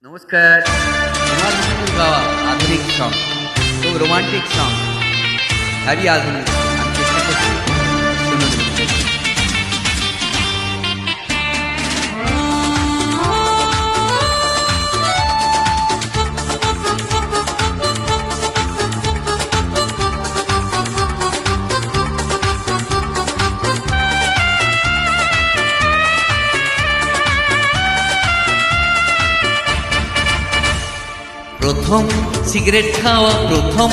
নমস্কার। আমার গাওয়া আধুনিক সং, খুব রোমান্টিক সং, সবই আধুনিক। আমি চেষ্টা করছি শুনুন। প্রথম সিগারেট খাওয়া, প্রথম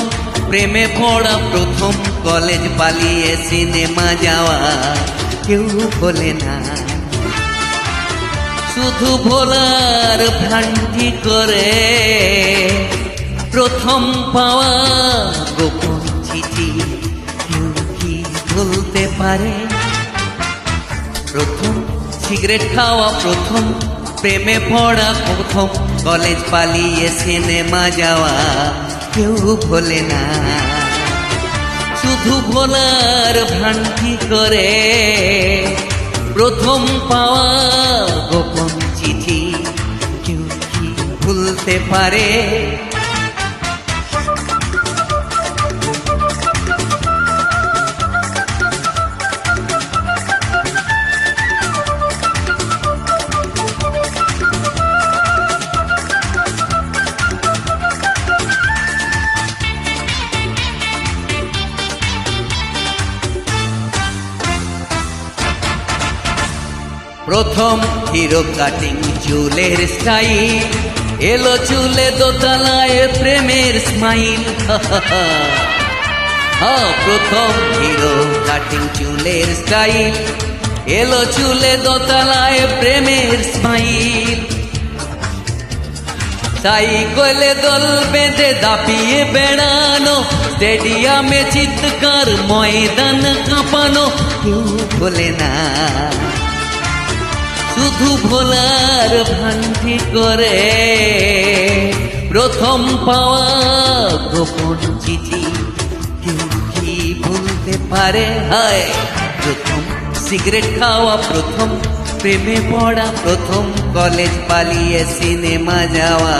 প্রেমে পড়া, প্রথম কলেজ পালিয়ে সিনেমা যাওয়া কেউ ভোলে না। শুধু ভোলার ভ্রান্তি করে প্রথম পাওয়া গোপন চিঠি কেউ কি ভুলতে পারে? প্রথম সিগারেট খাওয়া, প্রথম প্রেমে পড়া, প্রথম কলেজ পালিয়ে সিনেমা যাওয়া কেউ ভোলে না। শুধু ভোলার ভ্রান্তি করে প্রথম পাওয়া গোপন চিঠি কেউ কি ভুলতে পারে? প্রথম হিরো কাটিং চুলের স্টাইল, এলো চুলে দোতলায় প্রেমের স্মাইল। প্রথম হিরো কাটিং চুলের স্টাইল, এলো চুলে দোতলায় প্রেমের স্মাইল। সাইকেলে দল বেঁধে দাপিয়ে বেড়ানো, স্টেডিয়ামে চিৎকার, ময়দান কাঁপানো কেউ ভোলে না। শুধু ভোলার ভ্রান্তি করে প্রথম পাওয়া গোপন চিঠি কেউ কি ভুলতে পারে? হায়, প্রথম সিগারেট খাওয়া, প্রথম প্রেমে পড়া, প্রথম কলেজ পালিয়ে সিনেমা যাওয়া।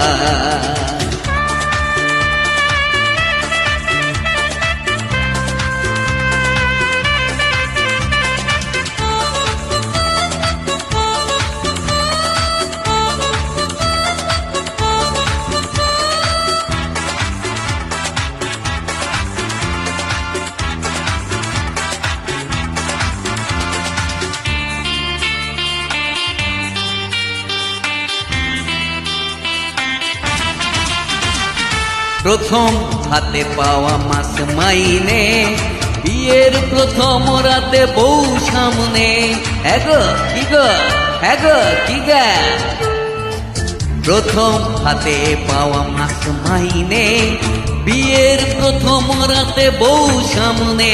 প্রথম হাতে পাওয়া মাস মাইনে, বিয়ের প্রথম রাতে বউ সামনে। হ্যাগো কি গো, হ্যাগো কি গা? প্রথম হাতে পাওয়া মাস মাইনে, বিয়ের প্রথম রাতে বউ সামনে।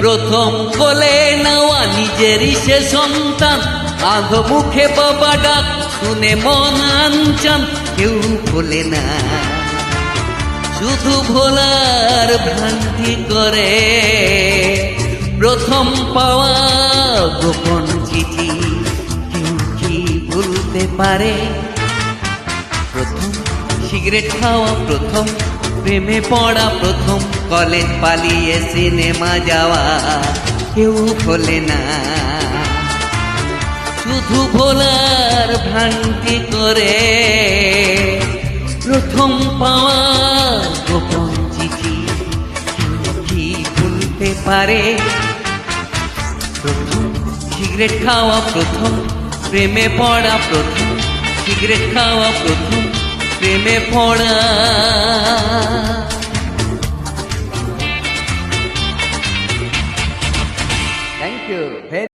প্রথম কোলে নেওয়া নিজেরই সে সন্তান, আধো মুখে বাবা ডাক শুনে মন আনচান কেউ ভোলে না। শুধু ভোলার ভ্রান্তি করে প্রথম পাওয়া গোপন চিঠি কেউ কি ভুলতে পারে? প্রথম সিগারেট খাওয়া, প্রথম প্রেমে পড়া, প্রথম কলেজ পালিয়ে সিনেমা যাওয়া কেউ ভোলে না। শুধু ভোলার ভ্রান্তি করে প্রথম পাওয়া গোপন চিঠি কেউ কি ভুলতে পারে? প্রথম সিগারেট খাওয়া, প্রথম প্রেমে পড়া, প্রথম সিগারেট খাওয়া, প্রথম প্রেমে পড়া।